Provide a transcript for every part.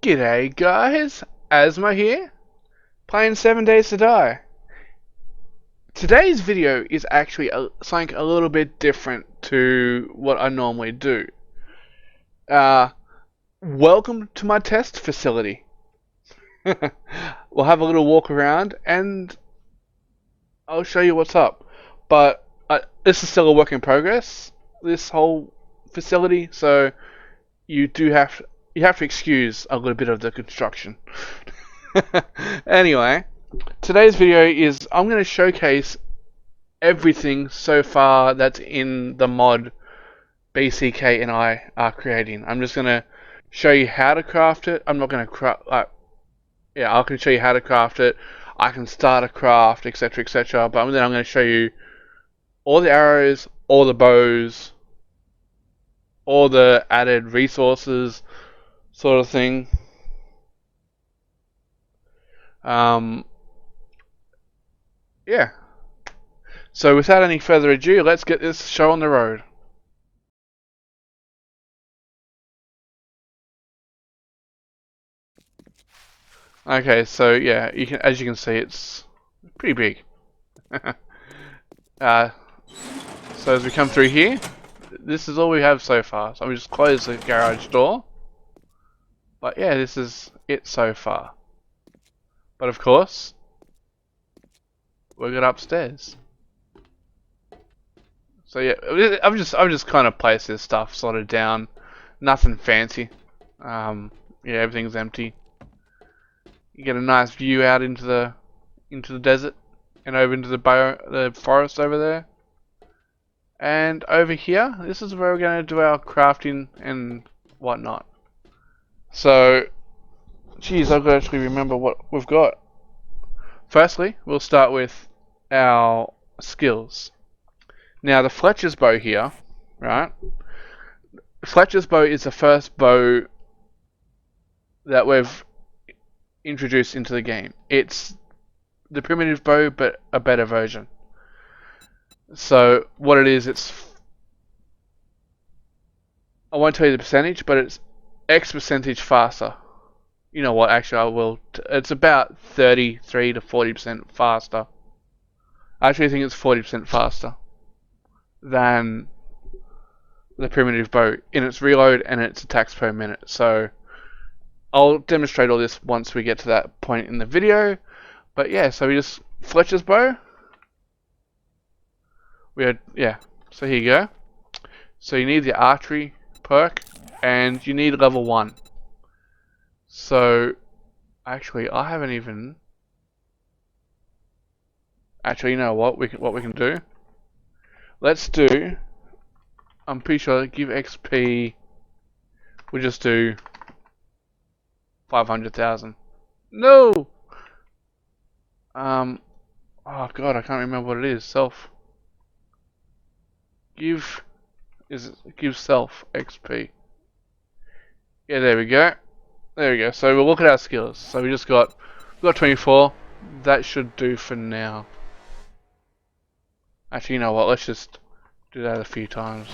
G'day guys, Asma here, playing 7 Days to Die. Today's video is actually something a little bit different to what I normally do. Uh, Welcome to my test facility. We'll have a little walk around and I'll show you what's up. But this is still a work in progress, this whole facility, so you have to excuse a little bit of the construction. Anyway, today's video is I'm going to showcase everything so far that's in the mod BCK and I are creating. I'm just going to show you how to craft it. I'm not going to craft, I can show you how to craft it. I can start a craft, etc, etc. But then I'm going to show you all the arrows, all the bows, all the added resources, sort of thing. Yeah. So without any further ado, let's get this show on the road. Okay, so yeah, as you can see, it's pretty big. So as we come through here, this is all we have so far. So I'm just close the garage door. But yeah, this is it so far. But of course, we'll get upstairs. So yeah, I've just kind of placed this stuff sort of down, nothing fancy. Yeah, everything's empty. You get a nice view out into the desert and over into the forest over there. And over here, this is where we're going to do our crafting and whatnot. So, geez, I've got to actually remember what we've got. Firstly, we'll start with our skills. Now, the Fletcher's bow here, right? Fletcher's bow is the first bow that we've introduced into the game. It's the primitive bow, but a better version. So, what it is, I won't tell you the percentage, but it's X percentage faster. You know what, actually I will. It's about 33 to 40% faster. I actually think it's 40% faster than the primitive bow in its reload and its attacks per minute. So I'll demonstrate all this once we get to that point in the video. But yeah, so we just Fletcher's bow. So here you go. So you need the archery perk and you need level 1. So actually I haven't even you know what we can do? Let's do, I'm pretty sure give XP, we'll just do 500,000. No! Oh god, I can't remember what it is. Give self XP. Yeah, there we go. There we go. So we'll look at our skills. So we've got 24. That should do for now. Actually, you know what? Let's just do that a few times.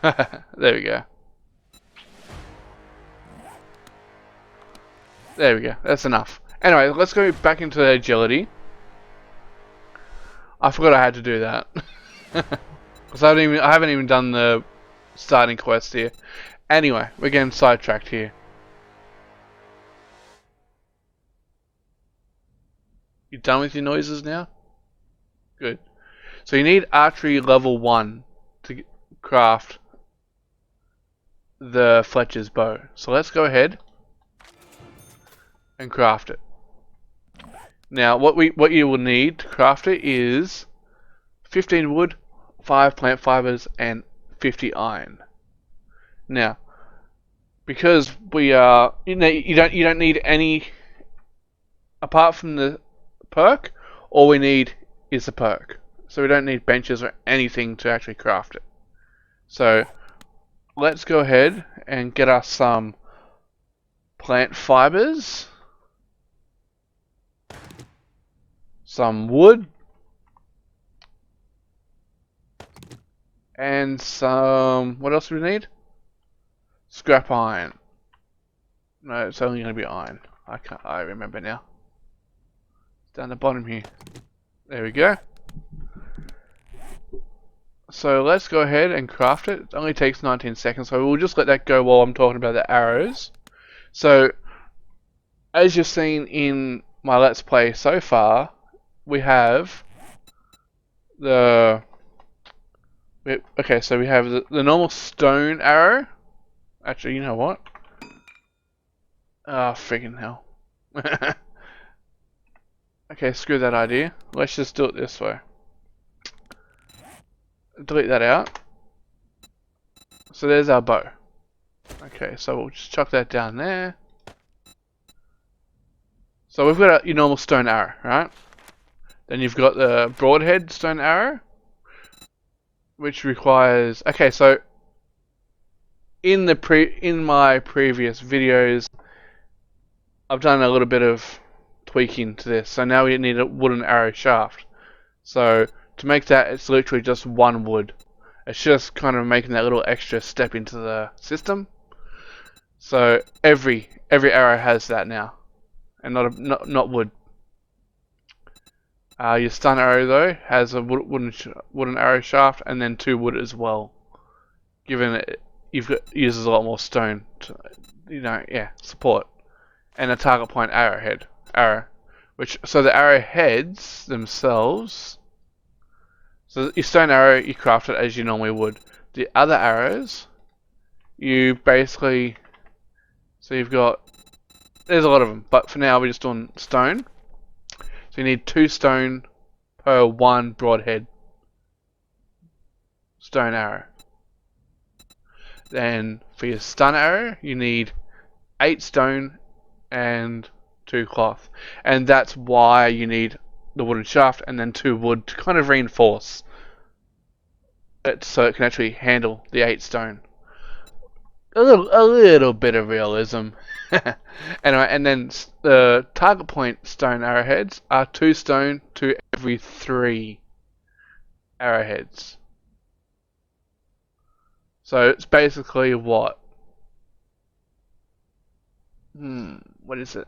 There we go. There we go. That's enough. Anyway, let's go back into the agility. I forgot I had to do that. Because I haven't even done the starting quest here. Anyway, we're getting sidetracked here. You done with your noises now? Good. So you need archery level 1 to craft the Fletcher's bow. So let's go ahead and craft it. Now what you will need to craft it is 15 wood, 5 plant fibers and 50 iron. Now, because we are, you don't need any apart from the perk. All we need is the perk, so we don't need benches or anything to actually craft it. So let's go ahead and get us some plant fibers, some wood, and some, what else do we need? Scrap iron. No, it's only going to be iron. I remember now. It's down the bottom here. There we go. So let's go ahead and craft it. It only takes 19 seconds, so we'll just let that go while I'm talking about the arrows. So, as you've seen in my Let's Play so far, we have the... Okay, so we have the normal stone arrow. Actually, you know what? Oh, freaking hell. Okay, screw that idea. Let's just do it this way. Delete that out. So there's our bow. Okay, so we'll just chuck that down there. So we've got your normal stone arrow, right? Then you've got the broadhead stone arrow, which requires... Okay, so in my previous videos, I've done a little bit of tweaking to this. So now we need a wooden arrow shaft. So to make that, it's literally just one wood. It's just kind of making that little extra step into the system. So every arrow has that now, and not wood. Your stun arrow though has a wooden arrow shaft, and then 2 wood as well. Given it uses a lot more stone to, support, and a target point arrow, so the arrowheads themselves. So your stone arrow, you craft it as you normally would. The other arrows, you basically, so you've got, there's a lot of them, but for now we're just doing stone. So you need 2 stone per 1 broadhead stone arrow. Then for your stun arrow, you need 8 stone and 2 cloth. And that's why you need the wooden shaft and then 2 wood to kind of reinforce it so it can actually handle the 8 stone. A little bit of realism. Anyway, and then the target point stone arrowheads are 2 stone to every 3 arrowheads. So it's basically what? What is it?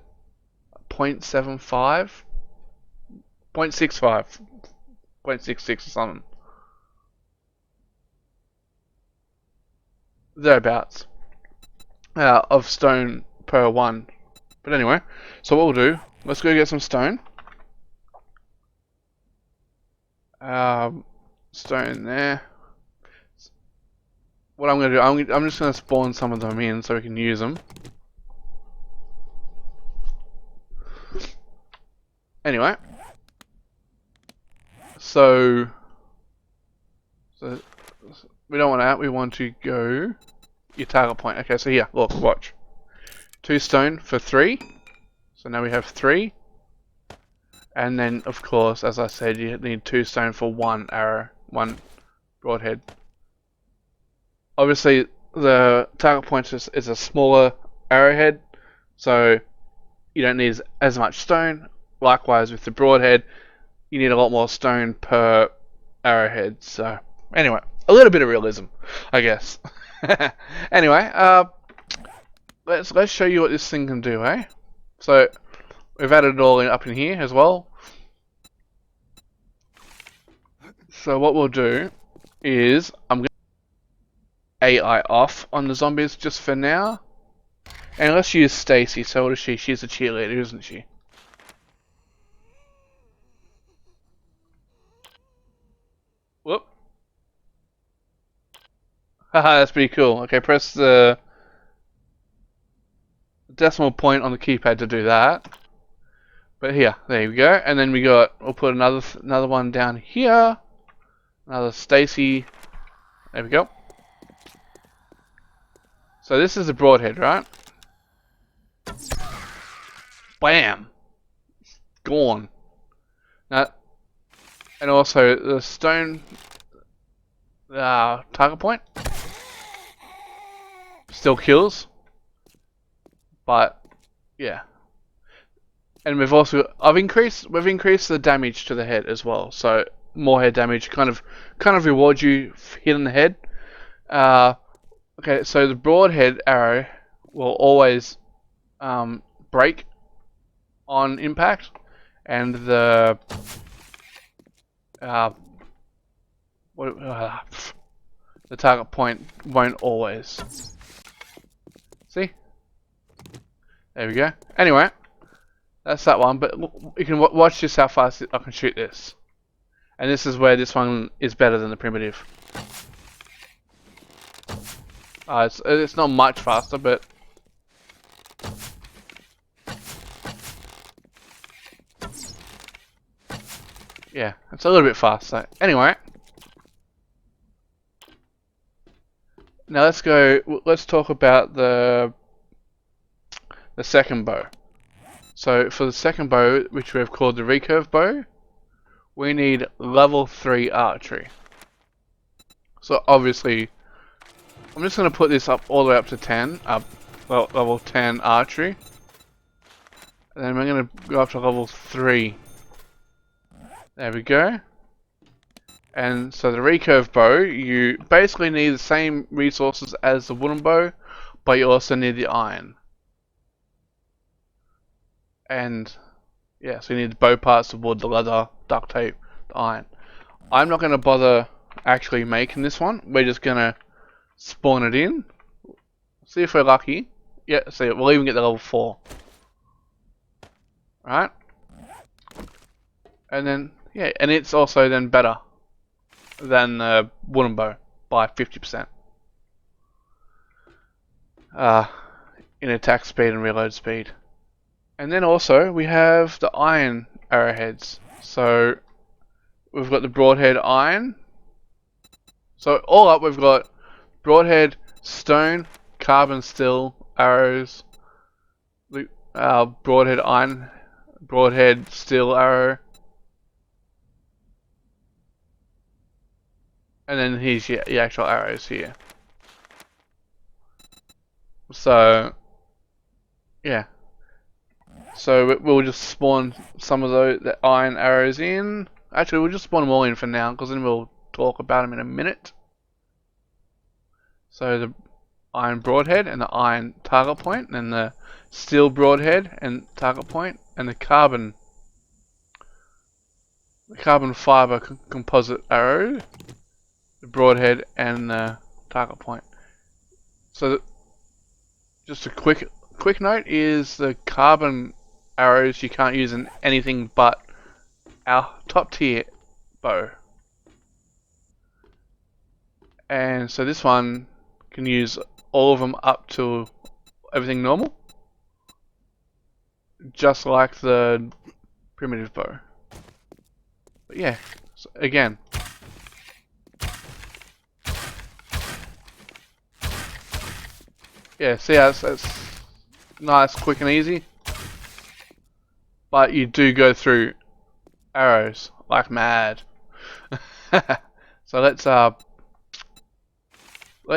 0.75? 0.65? 0.66 or something. Thereabouts. Of stone per 1. But anyway, so what we'll do, let's go get some stone. Stone there. What I'm going to do, I'm just going to spawn some of them in so we can use them. Anyway. So we don't want that, we want to go your target point. Okay, so here, look, watch. 2 stone for 3. So now we have 3. And then, of course, as I said, you need 2 stone for 1 arrow, 1 broadhead. Obviously, the target point is a smaller arrowhead, so you don't need as much stone. Likewise, with the broadhead, you need a lot more stone per arrowhead. So, anyway, a little bit of realism, I guess. Anyway, let's show you what this thing can do, eh? So, we've added it all up in here as well. So what we'll do is I'm going to AI off on the zombies just for now. And let's use Stacy. So what is she? She's a cheerleader, isn't she? Whoop. Haha, that's pretty cool. Okay, press the decimal point on the keypad to do that. But here, there we go. And then we'll put another one down here. Another Stacy. There we go. So this is a broadhead, right? Bam! Gone. Now, and also the stone target point still kills, but yeah. And we've increased the damage to the head as well. So more head damage kind of rewards you for hitting the head. Okay, so the broadhead arrow will always break on impact, and the uh, the target point won't always. See? There we go. Anyway, that's that one. But you can watch just how fast I can shoot this. And this is where this one is better than the primitive. It's not much faster, but yeah, it's a little bit faster. Anyway, now let's go. Let's talk about the second bow. So for the second bow, which we have called the recurve bow, we need level 3 archery. So obviously, I'm just going to put this up all the way up to 10, level 10 archery. And then we're going to go up to level 3. There we go. And so the recurve bow, you basically need the same resources as the wooden bow, but you also need the iron. And yeah, so you need the bow parts, the wood, the leather, duct tape, the iron. I'm not going to bother actually making this one. We're just going to spawn it in. See if we're lucky. Yeah, see, we'll even get the level 4. Right? And then, yeah, and it's also then better than the wooden bow by 50%. In attack speed and reload speed. And then also we have the iron arrowheads. So we've got the broadhead iron. So all up we've got broadhead stone, carbon steel arrows, broadhead iron, broadhead steel arrow. And then here's the actual arrows here. So yeah. So we'll just spawn some of the iron arrows in. Actually, we'll just spawn them all in for now, because then we'll talk about them in a minute. So the iron broadhead and the iron target point, and the steel broadhead and target point, and the carbon fiber composite arrow, the broadhead and the target point. So just a quick note is the carbon arrows you can't use in anything but our top tier bow. And so this one can use all of them up to everything normal, just like the primitive bow. But yeah, so again, yeah, see how it's nice, quick and easy. But you do go through arrows like mad. So let's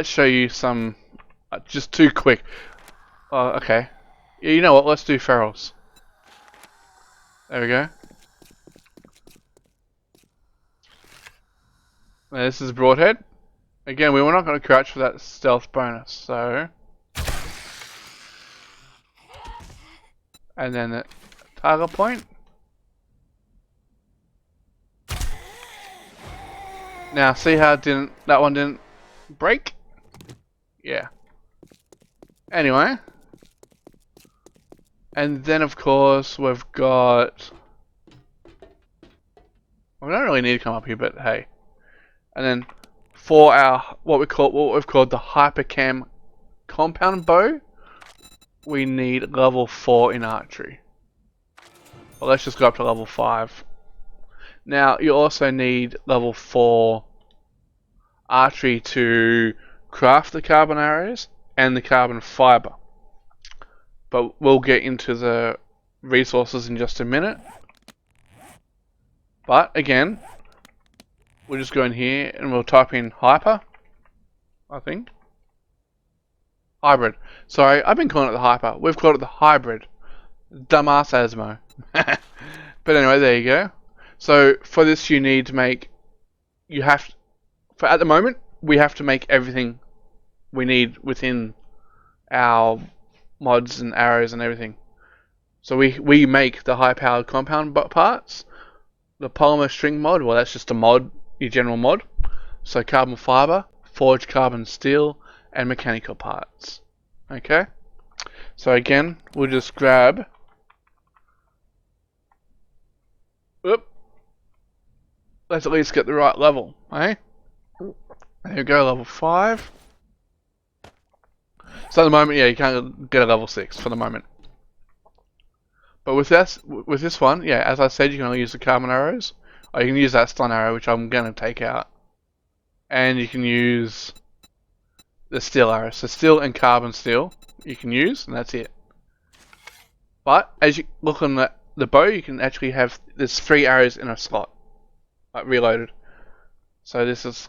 show you some, just too quick. Okay. Yeah, you know what? Let's do ferals. There we go. Now this is broadhead. Again, we were not going to crouch for that stealth bonus, so. And then the target point. Now, see how that one didn't break? Yeah. Anyway. And then, of course, we've got... We don't really need to come up here, but hey. And then, for our, what we've called the Hypercam compound bow, we need level 4 in archery. Well, let's just go up to level 5. Now, you also need level 4 archery to craft the carbon arrows and the carbon fiber. But we'll get into the resources in just a minute. But again, we'll just go in here and we'll type in hyper, I think. Hybrid. Sorry, I've been calling it the hyper. We've called it the hybrid. Dumbass Asmo. But anyway, there you go. So for this you need to make, at the moment, we have to make everything we need within our mods and arrows and everything. So we make the high powered compound parts. The polymer string mod, well, that's just a mod, your general mod. So carbon fiber, forged carbon steel, and mechanical parts. Okay? So again, we'll just grab. Whoop. Let's at least get the right level, eh? There you go, level 5. So at the moment, yeah, you can't get a level 6 for the moment. But with this one, yeah, as I said, you can only use the carbon arrows. Or you can use that stun arrow, which I'm going to take out. And you can use the steel arrow. So steel and carbon steel you can use, and that's it. But as you look on the bow, you can actually have, there's 3 arrows in a slot, like reloaded. So this is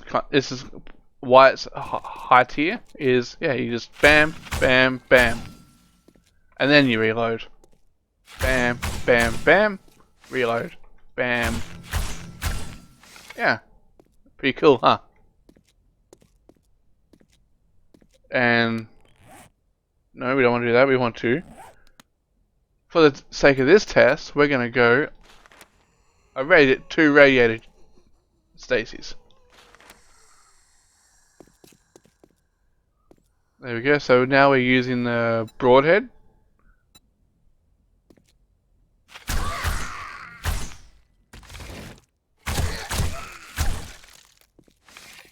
why it's high tier, is, yeah, you just bam, bam, bam. And then you reload. Bam, bam, bam, reload, bam. Yeah, pretty cool, huh? And no, we don't want to do that. We want to, for the sake of this test, we're going to go 2 radiated stasis. There we go. So now we're using the broadhead.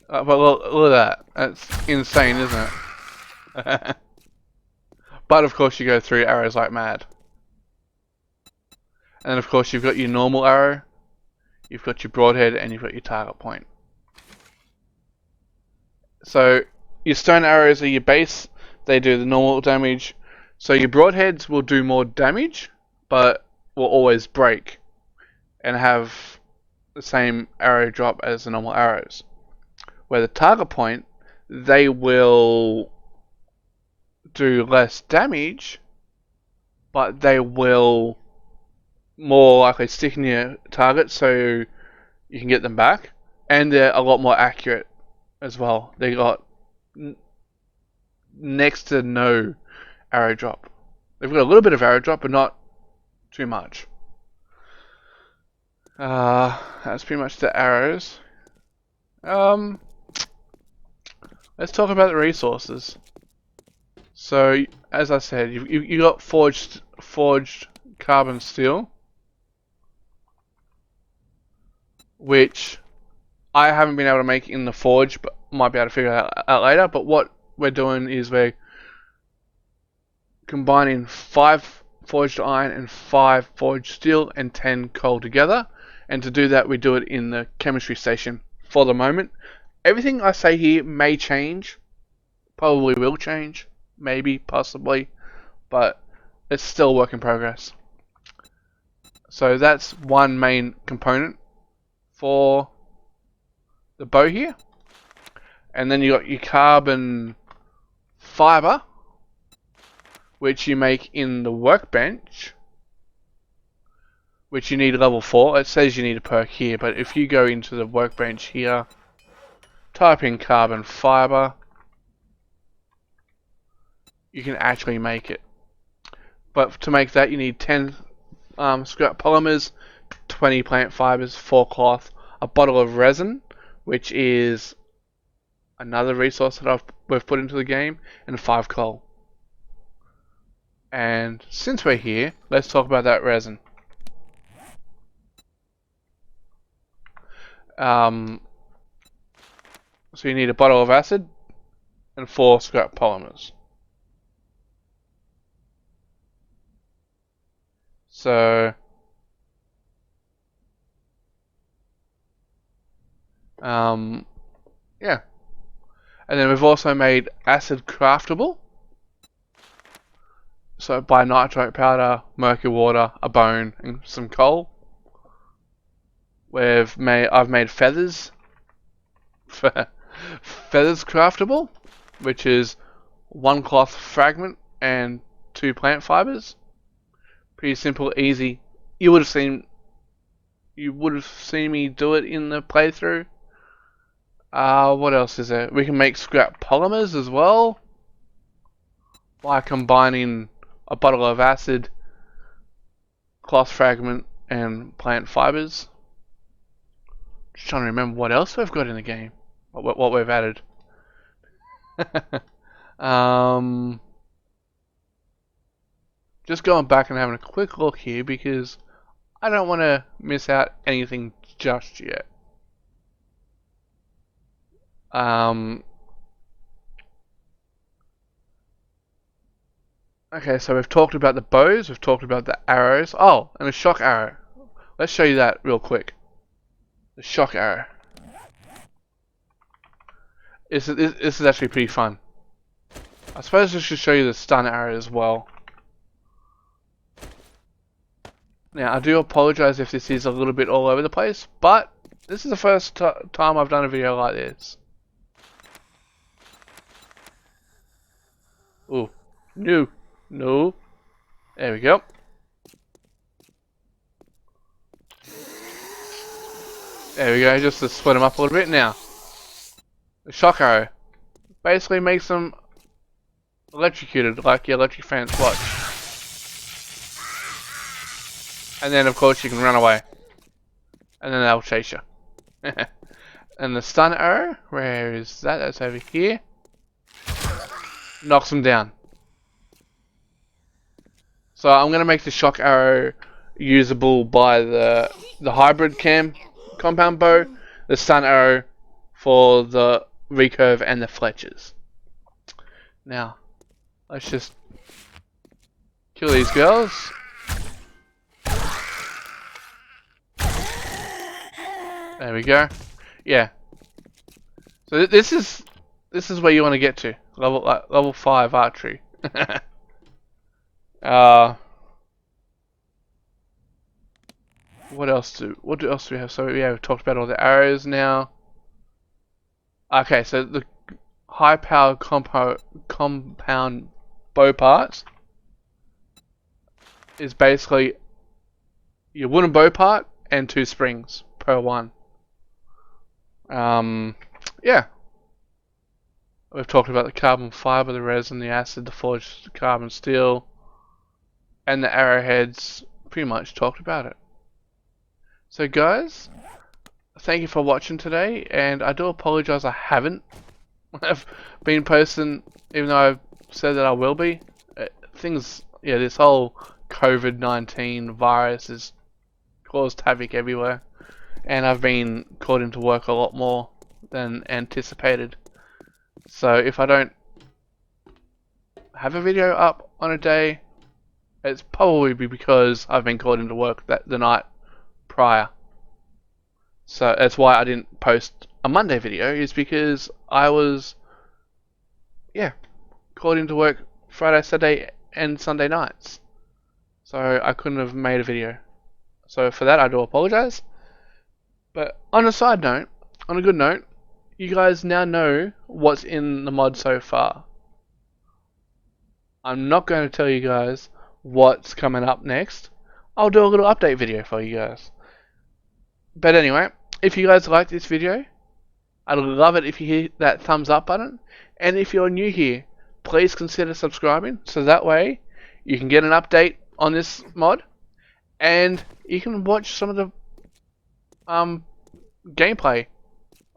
But look at that. That's insane, isn't it? But of course you go through arrows like mad. And then of course you've got your normal arrow, you've got your broadhead, and you've got your target point. So your stone arrows are your base, they do the normal damage. So your broadheads will do more damage, but will always break and have the same arrow drop as the normal arrows. Where the target point, they will do less damage, but they will more likely stick in your target so you can get them back, and they're a lot more accurate as well. They got next to no arrow drop. They've got a little bit of arrow drop, but not too much. That's pretty much the arrows. Let's talk about the resources. So, as I said, you got forged carbon steel, which I haven't been able to make in the forge, but might be able to figure out later. But what we're doing is we're combining 5 forged iron and 5 forged steel and 10 coal together. And to do that, we do it in the chemistry station for the moment. Everything I say here may change, probably will change, maybe, possibly, but it's still a work in progress. So that's one main component for the bow here. And then you got your carbon fiber, which you make in the workbench, which you need level 4. It says you need a perk here, but if you go into the workbench here, type in carbon fiber, you can actually make it. But to make that, you need 10 scrap polymers, 20 plant fibers, 4 cloth, a bottle of resin, which is another resource that we've put into the game, and 5 coal. And since we're here, let's talk about that resin. So you need a bottle of acid and 4 scrap polymers. So yeah. And then we've also made acid craftable. So by nitrate powder, mercury water, a bone, and some coal. I've made feathers. Feathers craftable, which is 1 cloth fragment and 2 plant fibers. Pretty simple, easy. You would have seen me do it in the playthrough. What else is there? We can make scrap polymers as well by combining a bottle of acid, cloth fragment, and plant fibers. Just trying to remember what else we've got in the game. What we've added. Just going back and having a quick look here because I don't want to miss out anything just yet. Okay, so we've talked about the bows, we've talked about the arrows. Oh, and a shock arrow. Let's show you that real quick. The shock arrow. This is actually pretty fun. I suppose I should show you the stun arrow as well. Now, I do apologize if this is a little bit all over the place, but this is the first time I've done a video like this. Ooh, no, no. There we go. There we go, just to split them up a little bit now. The shock arrow basically makes them electrocuted like your electric fence watch. And then of course you can run away. And then they'll chase you. And the stun arrow, where is that? That's over here. Knocks them down. So I'm going to make the shock arrow usable by the hybrid compound bow, the stun arrow for the recurve and the fletchers. Now, let's just kill these girls. There we go. Yeah. So this is where you want to get to level 5 archery. What else do we have? So yeah, we've talked about all the arrows now. Okay, so the high power compound bow part is basically your wooden bow part and 2 springs per one. Yeah. We've talked about the carbon fiber, the resin, the acid, the forged carbon steel, and the arrowheads. Pretty much talked about it. So guys, thank you for watching today, and I do apologize I haven't been posting, even though I've said that I will be. This whole COVID-19 virus has caused havoc everywhere, and I've been called into work a lot more than anticipated. So if I don't have a video up on a day, it's probably because I've been called into work the night prior. So that's why I didn't post a Monday video, is because I was called into work Friday, Saturday and Sunday nights. So I couldn't have made a video. So for that I do apologize. But on a side note, on a good note, you guys now know what's in the mod so far. I'm not going to tell you guys what's coming up next. I'll do a little update video for you guys. But anyway, if you guys like this video, I'd love it if you hit that thumbs up button. And if you're new here, please consider subscribing, so that way you can get an update on this mod, and you can watch some of the gameplay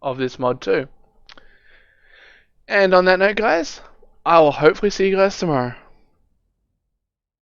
of this mod too. And on that note guys, I will hopefully see you guys tomorrow.